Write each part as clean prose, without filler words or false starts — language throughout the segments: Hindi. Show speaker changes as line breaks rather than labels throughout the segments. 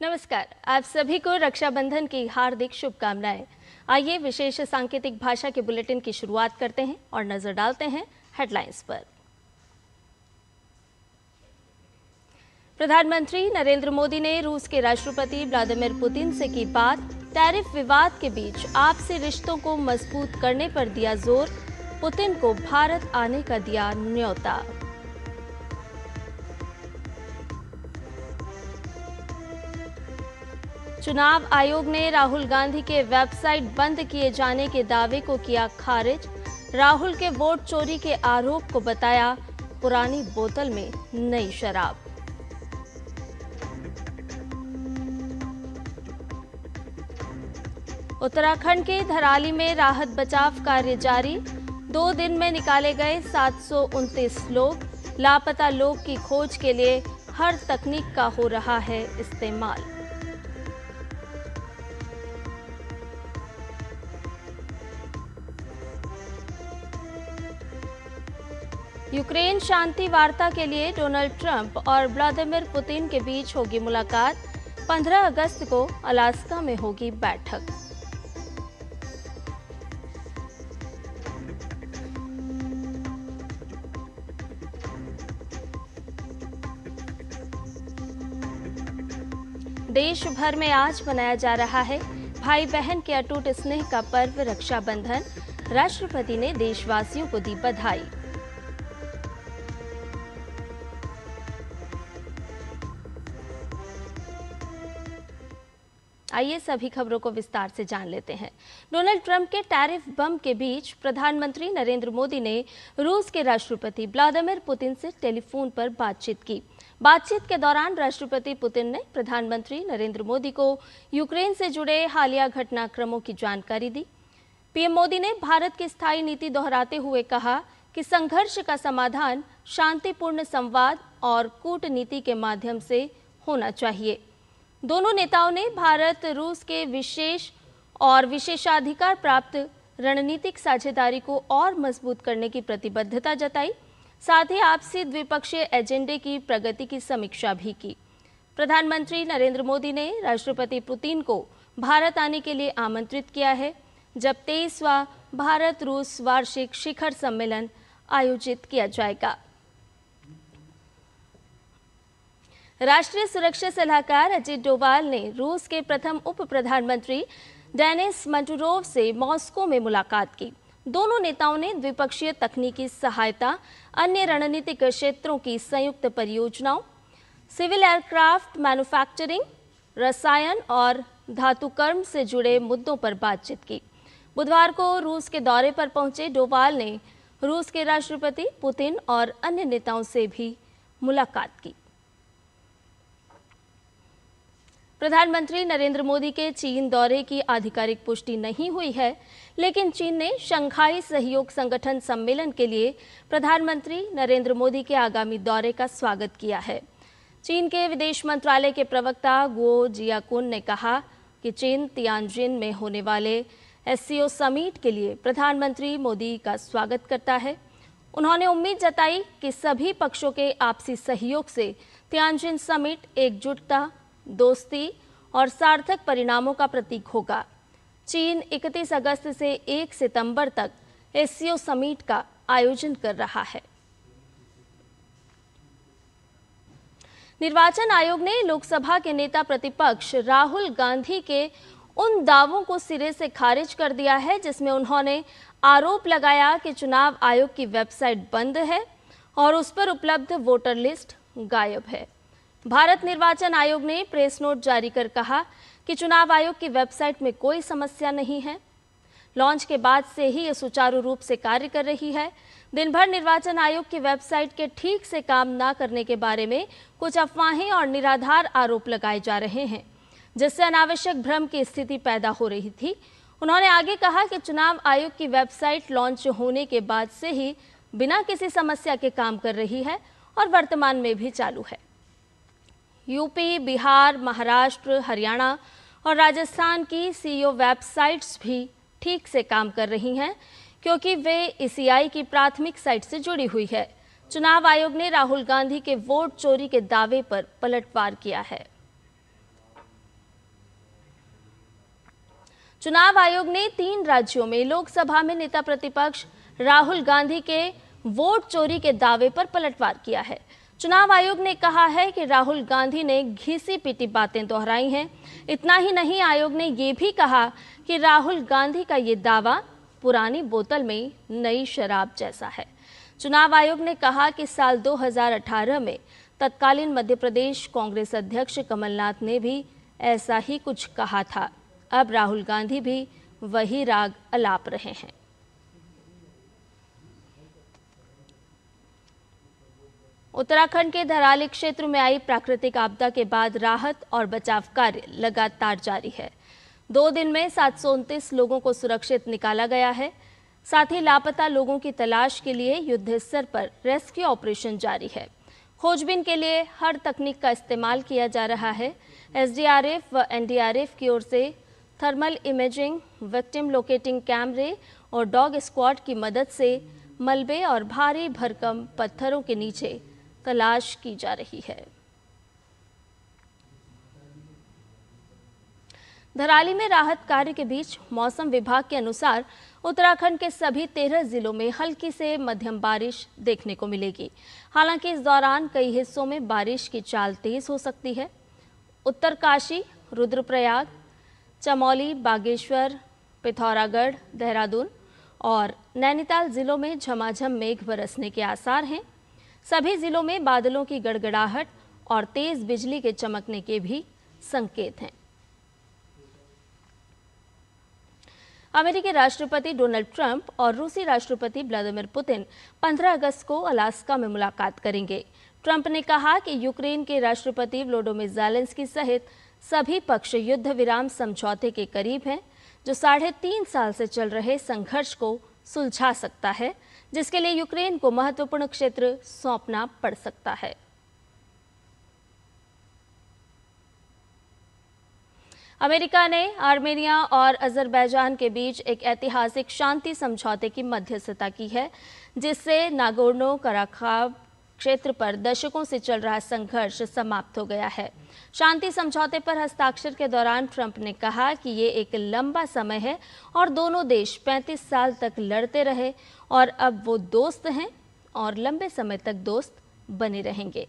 नमस्कार, आप सभी को रक्षाबंधन की हार्दिक शुभकामनाएं। आइए विशेष सांकेतिक भाषा के बुलेटिन की शुरुआत करते हैं और नजर डालते हैं हेडलाइंस पर। प्रधानमंत्री नरेंद्र मोदी ने रूस के राष्ट्रपति व्लादिमीर पुतिन से की बात। टैरिफ विवाद के बीच आपसी रिश्तों को मजबूत करने पर दिया जोर। पुतिन को भारत आने का दिया न्योता। चुनाव आयोग ने राहुल गांधी के वेबसाइट बंद किए जाने के दावे को किया खारिज। राहुल के वोट चोरी के आरोप को बताया पुरानी बोतल में नई शराब। उत्तराखंड के धराली में राहत बचाव कार्य जारी। 2 दिन में निकाले गए 729 लोग। लापता लोग की खोज के लिए हर तकनीक का हो रहा है इस्तेमाल। यूक्रेन शांति वार्ता के लिए डोनाल्ड ट्रंप और व्लादिमीर पुतिन के बीच होगी मुलाकात। 15 अगस्त को अलास्का में होगी बैठक। देश भर में आज मनाया जा रहा है भाई बहन के अटूट स्नेह का पर्व रक्षाबंधन। राष्ट्रपति ने देशवासियों को दी बधाई। आइए सभी खबरों को विस्तार से जान लेते हैं। डोनाल्ड ट्रंप के टैरिफ बम के बीच प्रधानमंत्री नरेंद्र मोदी ने रूस के राष्ट्रपति व्लादिमीर पुतिन से टेलीफोन पर बातचीत की। बातचीत के दौरान राष्ट्रपति पुतिन ने प्रधानमंत्री नरेंद्र मोदी को यूक्रेन से जुड़े हालिया घटनाक्रमों की जानकारी दी। पीएम मोदी ने भारत की स्थायी नीति दोहराते हुए कहा कि संघर्ष का समाधान शांतिपूर्ण संवाद और कूटनीति के माध्यम से होना चाहिए। दोनों नेताओं ने भारत रूस के विशेष और विशेषाधिकार प्राप्त रणनीतिक साझेदारी को और मजबूत करने की प्रतिबद्धता जताई। साथ ही आपसी द्विपक्षीय एजेंडे की प्रगति की समीक्षा भी की। प्रधानमंत्री नरेंद्र मोदी ने राष्ट्रपति पुतिन को भारत आने के लिए आमंत्रित किया है, जब 23वां भारत रूस वार्षिक शिखर सम्मेलन आयोजित किया जाएगा। राष्ट्रीय सुरक्षा सलाहकार अजित डोवाल ने रूस के प्रथम उप प्रधानमंत्री डेनिस मंटुरोव से मॉस्को में मुलाकात की। दोनों नेताओं ने द्विपक्षीय तकनीकी सहायता, अन्य रणनीतिक क्षेत्रों की संयुक्त परियोजनाओं, सिविल एयरक्राफ्ट मैन्युफैक्चरिंग, रसायन और धातुकर्म से जुड़े मुद्दों पर बातचीत की। बुधवार को रूस के दौरे पर पहुंचे डोवाल ने रूस के राष्ट्रपति पुतिन और अन्य नेताओं से भी मुलाकात की। प्रधानमंत्री नरेंद्र मोदी के चीन दौरे की आधिकारिक पुष्टि नहीं हुई है, लेकिन चीन ने शंघाई सहयोग संगठन सम्मेलन के लिए प्रधानमंत्री नरेंद्र मोदी के आगामी दौरे का स्वागत किया है। चीन के विदेश मंत्रालय के प्रवक्ता गुओ जियाकुन ने कहा कि चीन तियानजिन में होने वाले एससीओ समिट के लिए प्रधानमंत्री मोदी का स्वागत करता है। उन्होंने उम्मीद जताई कि सभी पक्षों के आपसी सहयोग से तियानजिन समिट एकजुटता, दोस्ती और सार्थक परिणामों का प्रतीक होगा। चीन 31 अगस्त से 1 सितंबर तक एससीओ समिट का आयोजन कर रहा है। निर्वाचन आयोग ने लोकसभा के नेता प्रतिपक्ष राहुल गांधी के उन दावों को सिरे से खारिज कर दिया है जिसमें उन्होंने आरोप लगाया कि चुनाव आयोग की वेबसाइट बंद है और उस पर उपलब्ध वोटर लिस्ट गायब है। भारत निर्वाचन आयोग ने प्रेस नोट जारी कर कहा कि चुनाव आयोग की वेबसाइट में कोई समस्या नहीं है। लॉन्च के बाद से ही ये सुचारू रूप से कार्य कर रही है। दिन भर निर्वाचन आयोग की वेबसाइट के ठीक से काम न करने के बारे में कुछ अफवाहें और निराधार आरोप लगाए जा रहे हैं, जिससे अनावश्यक भ्रम की स्थिति पैदा हो रही थी। उन्होंने आगे कहा कि चुनाव आयोग की वेबसाइट लॉन्च होने के बाद से ही बिना किसी समस्या के काम कर रही है और वर्तमान में भी चालू है। यूपी, बिहार, महाराष्ट्र, हरियाणा और राजस्थान की सीईओ वेबसाइट्स भी ठीक से काम कर रही हैं, क्योंकि वे ईसीआई की प्राथमिक साइट से जुड़ी हुई है। चुनाव आयोग ने राहुल गांधी के वोट चोरी के दावे पर पलटवार किया है। चुनाव आयोग ने 3 राज्यों में लोकसभा में नेता प्रतिपक्ष राहुल गांधी के वोट चोरी के दावे पर पलटवार किया है। चुनाव आयोग ने कहा है कि राहुल गांधी ने घिसी पिटी बातें दोहराई हैं। इतना ही नहीं, आयोग ने ये भी कहा कि राहुल गांधी का ये दावा पुरानी बोतल में नई शराब जैसा है। चुनाव आयोग ने कहा कि साल 2018 में तत्कालीन मध्य प्रदेश कांग्रेस अध्यक्ष कमलनाथ ने भी ऐसा ही कुछ कहा था। अब राहुल गांधी भी वही राग अलाप रहे हैं। उत्तराखंड के धराली क्षेत्र में आई प्राकृतिक आपदा के बाद राहत और बचाव कार्य लगातार जारी है। 2 दिन में 729 लोगों को सुरक्षित निकाला गया है। साथ ही लापता लोगों की तलाश के लिए युद्ध स्तर पर रेस्क्यू ऑपरेशन जारी है। खोजबीन के लिए हर तकनीक का इस्तेमाल किया जा रहा है। एसडीआरएफ व एनडीआरएफ की ओर से थर्मल इमेजिंग, विक्टिम लोकेटिंग कैमरे और डॉग स्क्वाड की मदद से मलबे और भारी भरकम पत्थरों के नीचे तलाश की जा रही है। धराली में राहत कार्य के बीच मौसम विभाग के अनुसार उत्तराखंड के सभी 13 जिलों में हल्की से मध्यम बारिश देखने को मिलेगी। हालांकि इस दौरान कई हिस्सों में बारिश की चाल तेज हो सकती है। उत्तरकाशी, रुद्रप्रयाग, चमोली, बागेश्वर, पिथौरागढ़, देहरादून और नैनीताल जिलों में झमाझम मेघ बरसने के आसार हैं। सभी जिलों में बादलों की गड़गड़ाहट और तेज बिजली के चमकने के भी संकेत हैं। अमेरिकी राष्ट्रपति डोनाल्ड ट्रंप और रूसी राष्ट्रपति व्लादिमीर पुतिन 15 अगस्त को अलास्का में मुलाकात करेंगे। ट्रंप ने कहा कि यूक्रेन के राष्ट्रपति वोलोडिमीर ज़ेलेंस्की सहित सभी पक्ष युद्ध विराम समझौते के करीब हैं, जो 3.5 साल से चल रहे संघर्ष को सुलझा सकता है, जिसके लिए यूक्रेन को महत्वपूर्ण क्षेत्र सौंपना पड़ सकता है। अमेरिका ने आर्मेनिया और अजरबैजान के बीच एक ऐतिहासिक शांति समझौते की मध्यस्थता की है, जिससे नागोर्नो कराबाख क्षेत्र पर दशकों से चल रहा संघर्ष समाप्त हो गया है। शांति समझौते पर हस्ताक्षर के दौरान ट्रंप ने कहा कि ये एक लंबा समय है और दोनों देश 35 साल तक लड़ते रहे और अब वो दोस्त हैं और लंबे समय तक दोस्त बने रहेंगे।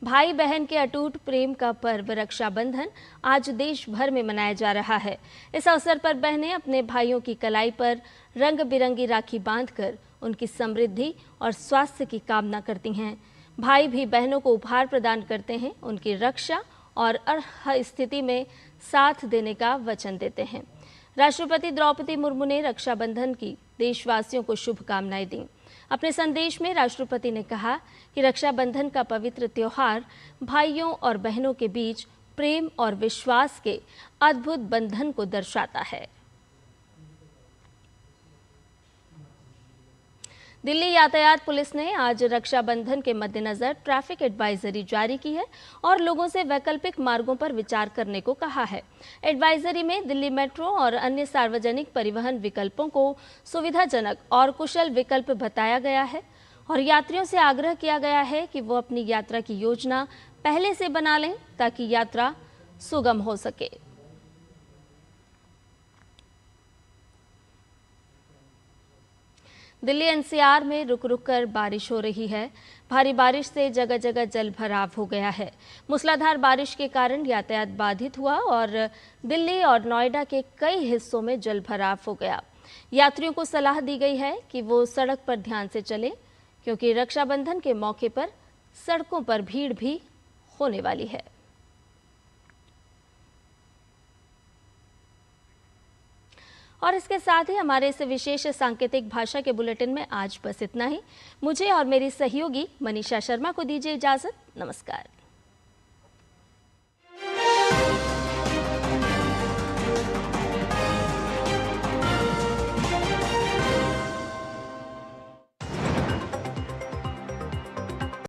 भाई बहन के अटूट प्रेम का पर्व रक्षाबंधन आज देश भर में मनाया जा रहा है। इस अवसर पर बहनें अपने भाइयों की कलाई पर रंग बिरंगी राखी बांधकर उनकी समृद्धि और स्वास्थ्य की कामना करती हैं। भाई भी बहनों को उपहार प्रदान करते हैं, उनकी रक्षा और हर स्थिति में साथ देने का वचन देते हैं। राष्ट्रपति द्रौपदी मुर्मू ने रक्षाबंधन की देशवासियों को शुभकामनाएं दी। अपने संदेश में राष्ट्रपति ने कहा कि रक्षाबंधन का पवित्र त्योहार भाइयों और बहनों के बीच प्रेम और विश्वास के अद्भुत बंधन को दर्शाता है। दिल्ली यातायात पुलिस ने आज रक्षाबंधन के मद्देनजर ट्रैफिक एडवाइजरी जारी की है और लोगों से वैकल्पिक मार्गों पर विचार करने को कहा है। एडवाइजरी में दिल्ली मेट्रो और अन्य सार्वजनिक परिवहन विकल्पों को सुविधाजनक और कुशल विकल्प बताया गया है और यात्रियों से आग्रह किया गया है कि वो अपनी यात्रा की योजना पहले से बना लें ताकि यात्रा सुगम हो सके। दिल्ली एनसीआर में रुक रुक कर बारिश हो रही है। भारी बारिश से जगह जगह जल भराव हो गया है। मूसलाधार बारिश के कारण यातायात बाधित हुआ और दिल्ली और नोएडा के कई हिस्सों में जल भराव हो गया। यात्रियों को सलाह दी गई है कि वो सड़क पर ध्यान से चलें, क्योंकि रक्षाबंधन के मौके पर सड़कों पर भीड़ भी होने वाली है। और इसके साथ ही हमारे इस विशेष सांकेतिक भाषा के बुलेटिन में आज बस इतना ही। मुझे और मेरी सहयोगी मनीषा शर्मा को दीजिए इजाजत। नमस्कार।